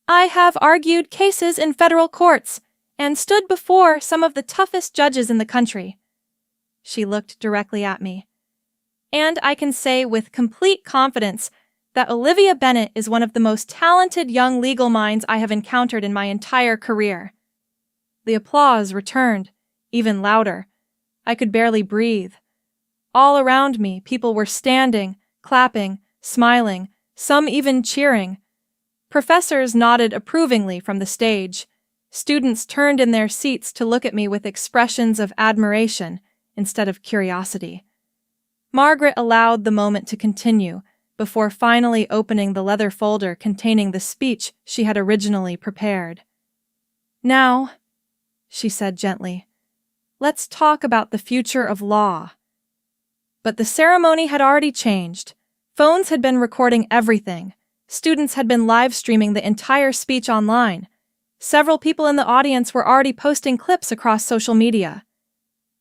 S1: I have argued cases in federal courts and stood before some of the toughest judges in the country. She looked directly at me. And I can say with complete confidence that Olivia Bennett is one of the most talented young legal minds I have encountered in my entire career. The applause returned, even louder. I could barely breathe. All around me, people were standing, clapping, smiling, some even cheering. Professors nodded approvingly from the stage. Students turned in their seats to look at me with expressions of admiration instead of curiosity. Margaret allowed the moment to continue before finally opening the leather folder containing the speech she had originally prepared. Now, she said gently, let's talk about the future of law. But the ceremony had already changed. Phones had been recording everything. Students had been live streaming the entire speech online. Several people in the audience were already posting clips across social media.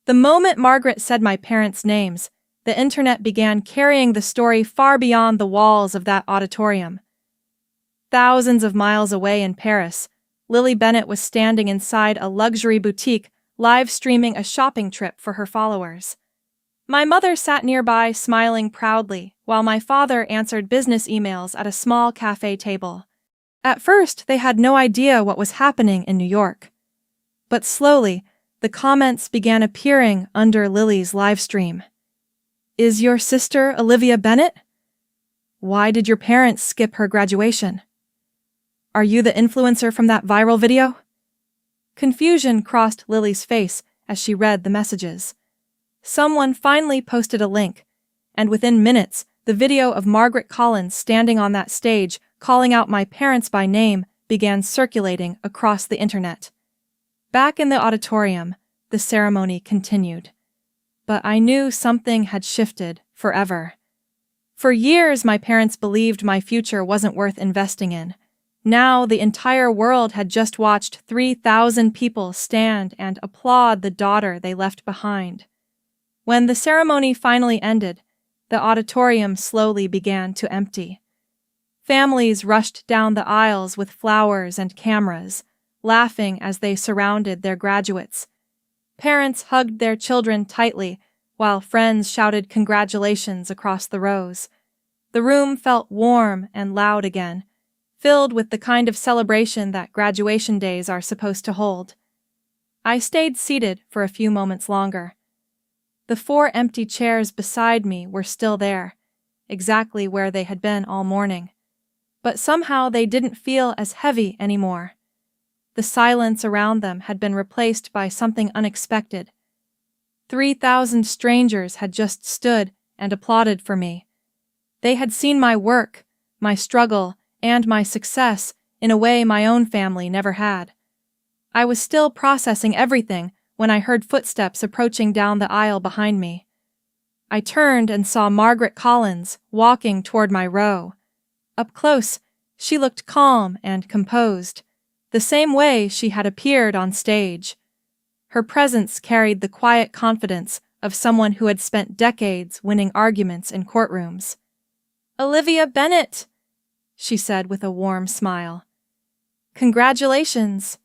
S1: The moment Margaret said my parents' names, the internet began carrying the story far beyond the walls of that auditorium. Thousands of miles away in Paris, Lily Bennett was standing inside a luxury boutique live streaming a shopping trip for her followers. My mother sat nearby, smiling proudly, while my father answered business emails at a small cafe table. At first, they had no idea what was happening in New York. But slowly, the comments began appearing under Lily's live stream. Is your sister Olivia Bennett? Why did your parents skip her graduation? Are you the influencer from that viral video? Confusion crossed Lily's face as she read the messages. Someone finally posted a link, and within minutes, the video of Margaret Collins standing on that stage, calling out my parents by name, began circulating across the internet. Back in the auditorium, the ceremony continued. But I knew something had shifted forever. For years, my parents believed my future wasn't worth investing in. Now, the entire world had just watched 3,000 people stand and applaud the daughter they left behind. When the ceremony finally ended, the auditorium slowly began to empty. Families rushed down the aisles with flowers and cameras, laughing as they surrounded their graduates. Parents hugged their children tightly, while friends shouted congratulations across the rows. The room felt warm and loud again, filled with the kind of celebration that graduation days are supposed to hold. I stayed seated for a few moments longer. The 4 empty chairs beside me were still there, exactly where they had been all morning. But somehow they didn't feel as heavy anymore. The silence around them had been replaced by something unexpected. 3,000 strangers had just stood and applauded for me. They had seen my work, my struggle, and my success in a way my own family never had. I was still processing everything when I heard footsteps approaching down the aisle behind me. I turned and saw Margaret Collins walking toward my row. Up close, she looked calm and composed, the same way she had appeared on stage. Her presence carried the quiet confidence of someone who had spent decades winning arguments in courtrooms. "Olivia Bennett," she said with a warm smile. "Congratulations."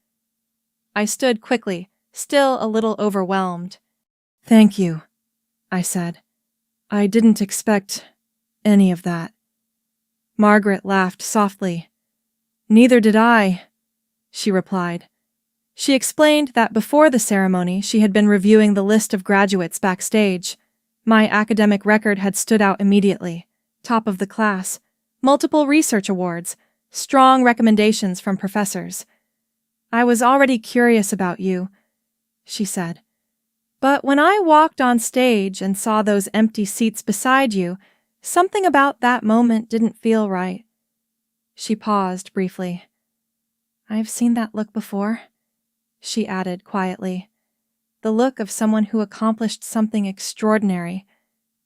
S1: I stood quickly, still a little overwhelmed.
S2: Thank you, I said. I didn't expect any of that.
S1: Margaret laughed softly.
S2: Neither did I,
S1: she replied. She explained that before the ceremony she had been reviewing the list of graduates backstage. My academic record had stood out immediately, top of the class, multiple research awards, strong recommendations from professors. "I was already curious about you," she said. "But when I walked on stage and saw those empty seats beside you, something about that moment didn't feel right." She paused briefly. "I've seen that look before," she added quietly. The look of someone who accomplished something extraordinary,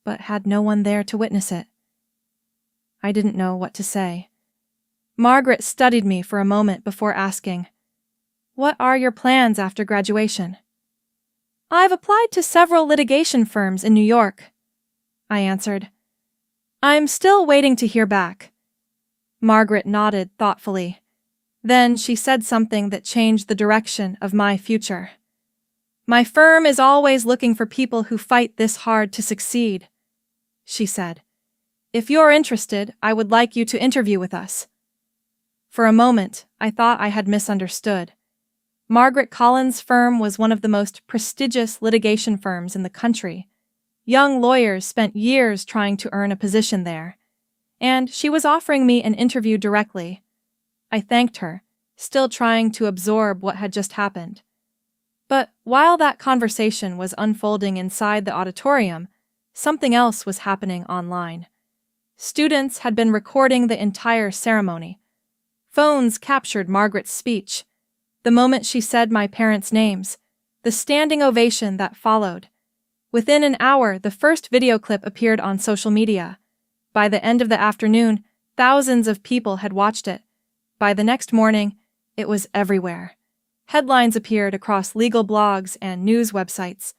S1: but had no one there to witness it. I didn't know what to say. Margaret studied me for a moment before asking, "What are your plans after graduation?" "I've applied to several litigation firms in New York," I answered. "I'm still waiting to hear back." Margaret nodded thoughtfully. Then she said something that changed the direction of my future. "My firm is always looking for people who fight this hard to succeed," she said. "If you're interested, I would like you to interview with us." For a moment, I thought I had misunderstood. Margaret Collins' firm was one of the most prestigious litigation firms in the country. Young lawyers spent years trying to earn a position there, and she was offering me an interview directly. I thanked her, still trying to absorb what had just happened. But while that conversation was unfolding inside the auditorium, something else was happening online. Students had been recording the entire ceremony. Phones captured Margaret's speech, the moment she said my parents' names, the standing ovation that followed. Within an hour, the first video clip appeared on social media. By the end of the afternoon, thousands of people had watched it. By the next morning, it was everywhere. Headlines appeared across legal blogs and news websites.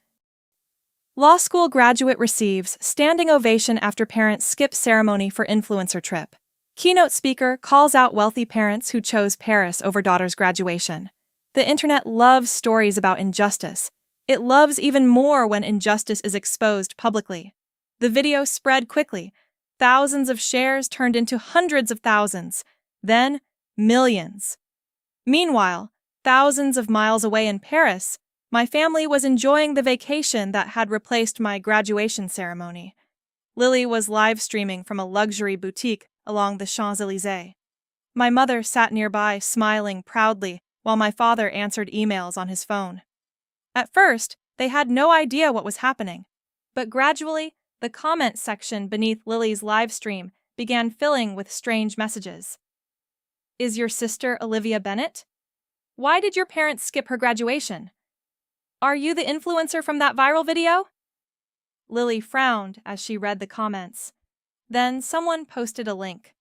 S1: Law school graduate receives standing ovation after parents skip ceremony for influencer trip. Keynote speaker calls out wealthy parents who chose Paris over daughter's graduation. The internet loves stories about injustice, It loves even more when injustice is exposed publicly. The video spread quickly. Thousands of shares turned into hundreds of thousands, then millions. Meanwhile, thousands of miles away in Paris, my family was enjoying the vacation that had replaced my graduation ceremony. Lily was live streaming from a luxury boutique along the Champs-Élysées. My mother sat nearby, smiling proudly, while my father answered emails on his phone. At first, they had no idea what was happening, but gradually, the comment section beneath Lily's live stream began filling with strange messages. Is your sister Olivia Bennett? Why did your parents skip her graduation? Are you the influencer from that viral video? Lily frowned as she read the comments. Then someone posted a link.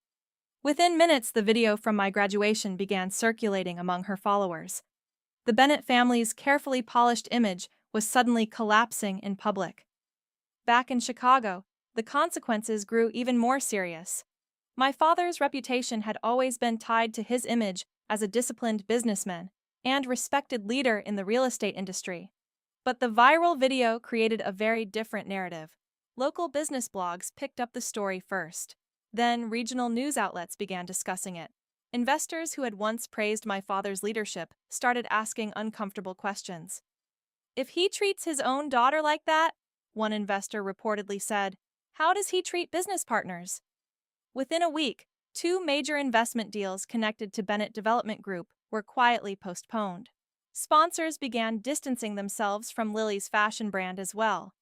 S1: Within minutes, the video from my graduation began circulating among her followers. The Bennett family's carefully polished image was suddenly collapsing in public. Back in Chicago, the consequences grew even more serious. My father's reputation had always been tied to his image as a disciplined businessman and respected leader in the real estate industry. But the viral video created a very different narrative. Local business blogs picked up the story first. Then regional news outlets began discussing it. Investors who had once praised my father's leadership started asking uncomfortable questions. If he treats his own daughter like that, one investor reportedly said, how does he treat business partners? Within a week, 2 major investment deals connected to Bennett Development Group were quietly postponed. Sponsors began distancing themselves from Lily's fashion brand as well.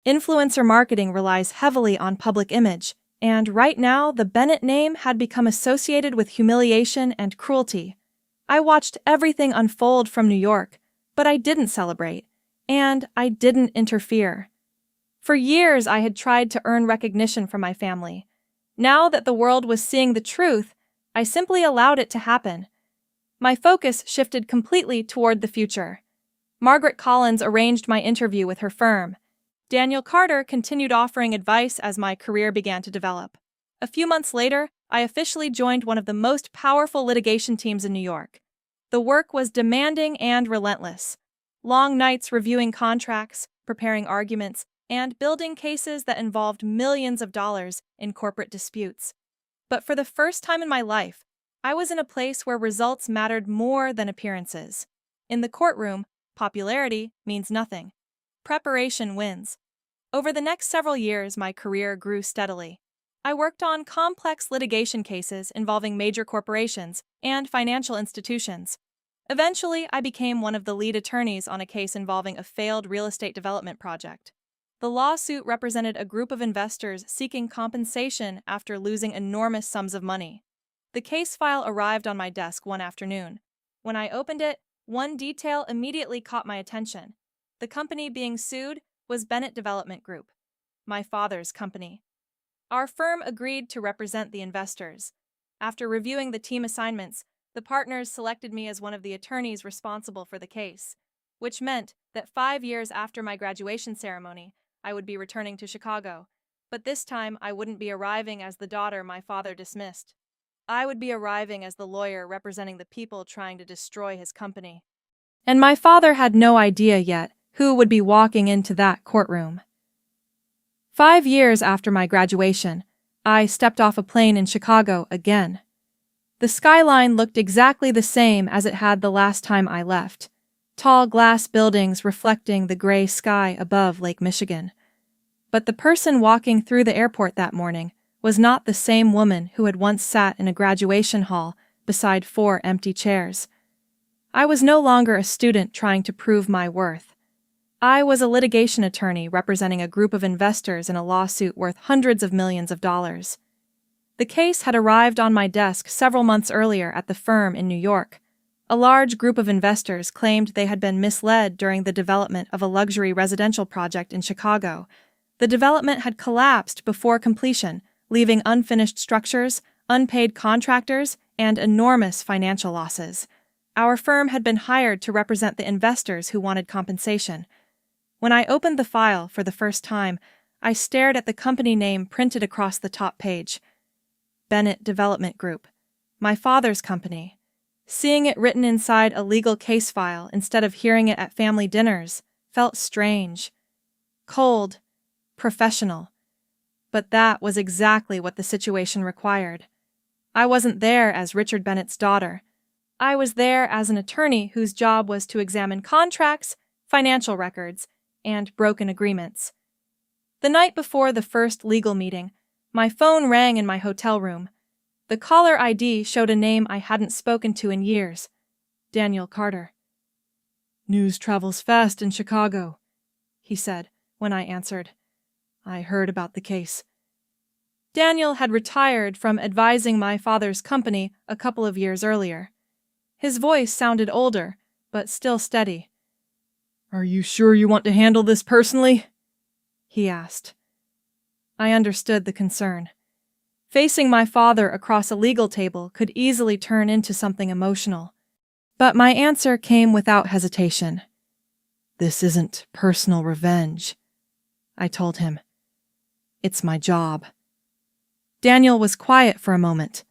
S1: Influencer marketing relies heavily on public image, and right now the Bennett name had become associated with humiliation and cruelty. I watched everything unfold from New York, but I didn't celebrate, and I didn't interfere. For years I had tried to earn recognition from my family. Now that the world was seeing the truth, I simply allowed it to happen. My focus shifted completely toward the future. Margaret Collins arranged my interview with her firm. Daniel Carter continued offering advice as my career began to develop. A few months later, I officially joined one of the most powerful litigation teams in New York. The work was demanding and relentless. Long nights reviewing contracts, preparing arguments, and building cases that involved millions of dollars in corporate disputes. But for the first time in my life, I was in a place where results mattered more than appearances. In the courtroom, popularity means nothing. Preparation wins. Over the next several years, my career grew steadily. I worked on complex litigation cases involving major corporations and financial institutions. Eventually, I became one of the lead attorneys on a case involving a failed real estate development project. The lawsuit represented a group of investors seeking compensation after losing enormous sums of money. The case file arrived on my desk one afternoon. When I opened it, one detail immediately caught my attention. The company being sued was Bennett Development Group, my father's company. Our firm agreed to represent the investors. After reviewing the team assignments, the partners selected me as one of the attorneys responsible for the case, which meant that 5 years after my graduation ceremony, I would be returning to Chicago. But this time, I wouldn't be arriving as the daughter my father dismissed. I would be arriving as the lawyer representing the people trying to destroy his company. And my father had no idea yet who would be walking into that courtroom. 5 years after my graduation, I stepped off a plane in Chicago again. The skyline looked exactly the same as it had the last time I left. Tall glass buildings reflecting the gray sky above Lake Michigan. But the person walking through the airport that morning was not the same woman who had once sat in a graduation hall beside 4 empty chairs. I was no longer a student trying to prove my worth. I was a litigation attorney representing a group of investors in a lawsuit worth hundreds of millions of dollars. The case had arrived on my desk several months earlier at the firm in New York. A large group of investors claimed they had been misled during the development of a luxury residential project in Chicago. The development had collapsed before completion, leaving unfinished structures, unpaid contractors, and enormous financial losses. Our firm had been hired to represent the investors who wanted compensation. When I opened the file for the first time, I stared at the company name printed across the top page. Bennett Development Group, my father's company. Seeing it written inside a legal case file instead of hearing it at family dinners felt strange, cold, professional. But that was exactly what the situation required. I wasn't there as Richard Bennett's daughter. I was there as an attorney whose job was to examine contracts, financial records, and broken agreements. The night before the first legal meeting, my phone rang in my hotel room. The caller ID showed a name I hadn't spoken to in years, Daniel Carter.
S2: "News travels fast in Chicago," he said when I answered. "I heard about the case."
S1: Daniel had retired from advising my father's company a couple of years earlier. His voice sounded older, but still steady.
S2: "Are you sure you want to handle this personally?"
S1: he asked. I understood the concern. Facing my father across a legal table could easily turn into something emotional. But my answer came without hesitation.
S2: "This isn't personal revenge," I told him. "It's my job."
S1: Daniel was quiet for a moment.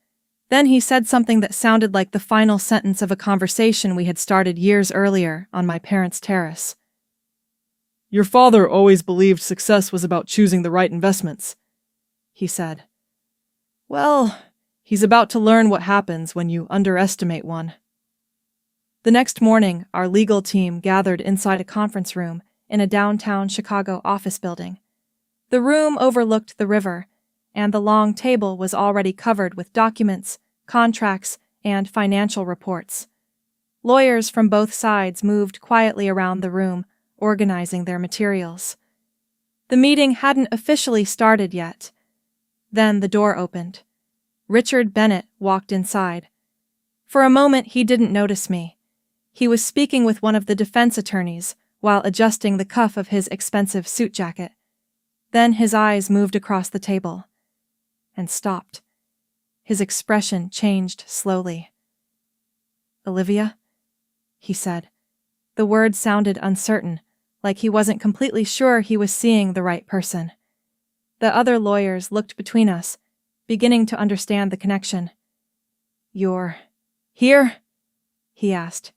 S1: Then he said something that sounded like the final sentence of a conversation we had started years earlier on my parents' terrace.
S2: "Your father always believed success was about choosing the right investments," he said. "Well, he's about to learn what happens when you underestimate one."
S1: The next morning, our legal team gathered inside a conference room in a downtown Chicago office building. The room overlooked the river, and the long table was already covered with documents, contracts, and financial reports. Lawyers from both sides moved quietly around the room, organizing their materials. The meeting hadn't officially started yet. Then the door opened. Richard Bennett walked inside. For a moment, he didn't notice me. He was speaking with one of the defense attorneys while adjusting the cuff of his expensive suit jacket. Then his eyes moved across the table and stopped. His expression changed slowly. "Olivia?" he said. The word sounded uncertain, like he wasn't completely sure he was seeing the right person. The other lawyers looked between us, beginning to understand the connection. "You're here?" he asked.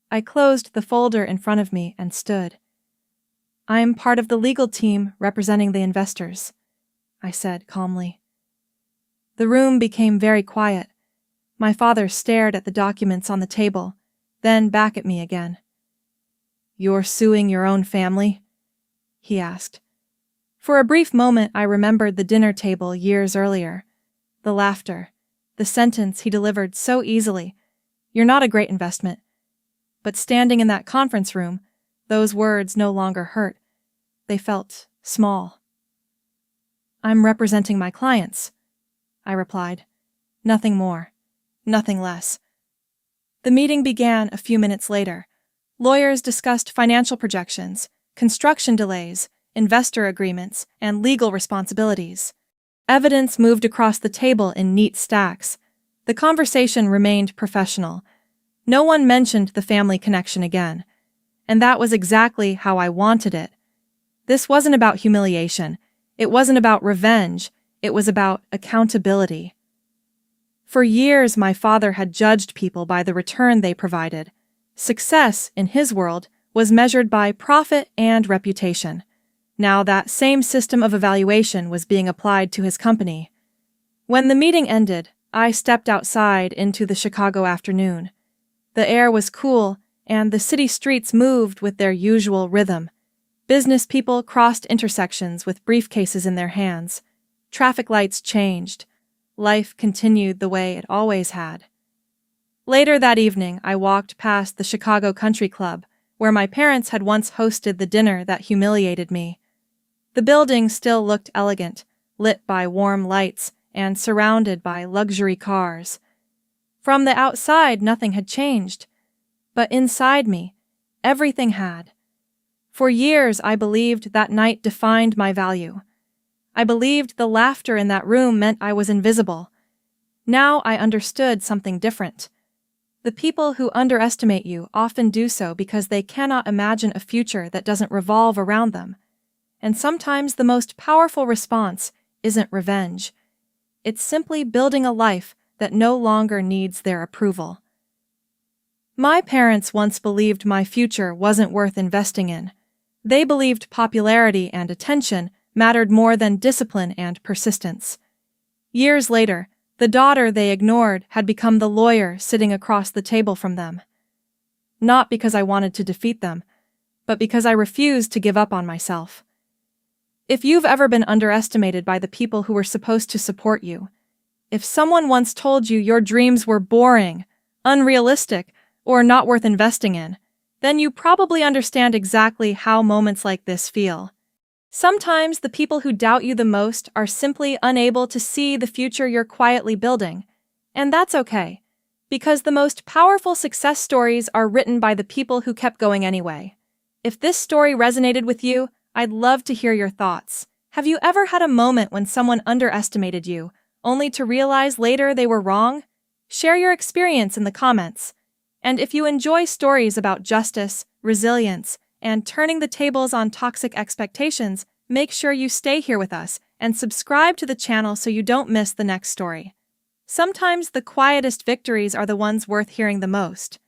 S1: I closed the folder in front of me and stood. "I'm part of the legal team representing the investors," I said calmly. The room became very quiet. My father stared at the documents on the table, then back at me again. "You're suing your own family?" he asked. For a brief moment, I remembered the dinner table years earlier. The laughter, the sentence he delivered so easily, "You're not a great investment." But standing in that conference room, those words no longer hurt. They felt small. "I'm representing my clients," I replied. Nothing more, nothing less. The meeting began a few minutes later. Lawyers discussed financial projections, construction delays, investor agreements, and legal responsibilities. Evidence moved across the table in neat stacks. The conversation remained professional. No one mentioned the family connection again. And that was exactly how I wanted it. This wasn't about humiliation. It wasn't about revenge. It was about accountability. For years, my father had judged people by the return they provided. Success, in his world, was measured by profit and reputation. Now that same system of evaluation was being applied to his company. When the meeting ended, I stepped outside into the Chicago afternoon. The air was cool, and the city streets moved with their usual rhythm. Business people crossed intersections with briefcases in their hands. Traffic lights changed. Life continued the way it always had. Later that evening, I walked past the Chicago Country Club, where my parents had once hosted the dinner that humiliated me. The building still looked elegant, lit by warm lights and surrounded by luxury cars. From the outside, nothing had changed. But inside me, everything had. For years, I believed that night defined my value. I believed the laughter in that room meant I was invisible. Now I understood something different. The people who underestimate you often do so because they cannot imagine a future that doesn't revolve around them. And sometimes the most powerful response isn't revenge. It's simply building a life that no longer needs their approval. My parents once believed my future wasn't worth investing in. They believed popularity and attention mattered more than discipline and persistence. Years later, the daughter they ignored had become the lawyer sitting across the table from them. Not because I wanted to defeat them, but because I refused to give up on myself. If you've ever been underestimated by the people who were supposed to support you, if someone once told you your dreams were boring, unrealistic, or not worth investing in, then you probably understand exactly how moments like this feel. Sometimes the people who doubt you the most are simply unable to see the future you're quietly building. And that's okay, because the most powerful success stories are written by the people who kept going anyway. If this story resonated with you, I'd love to hear your thoughts. Have you ever had a moment when someone underestimated you, only to realize later they were wrong? Share your experience in the comments. And if you enjoy stories about justice, resilience, and turning the tables on toxic expectations, make sure you stay here with us and subscribe to the channel so you don't miss the next story. Sometimes the quietest victories are the ones worth hearing the most.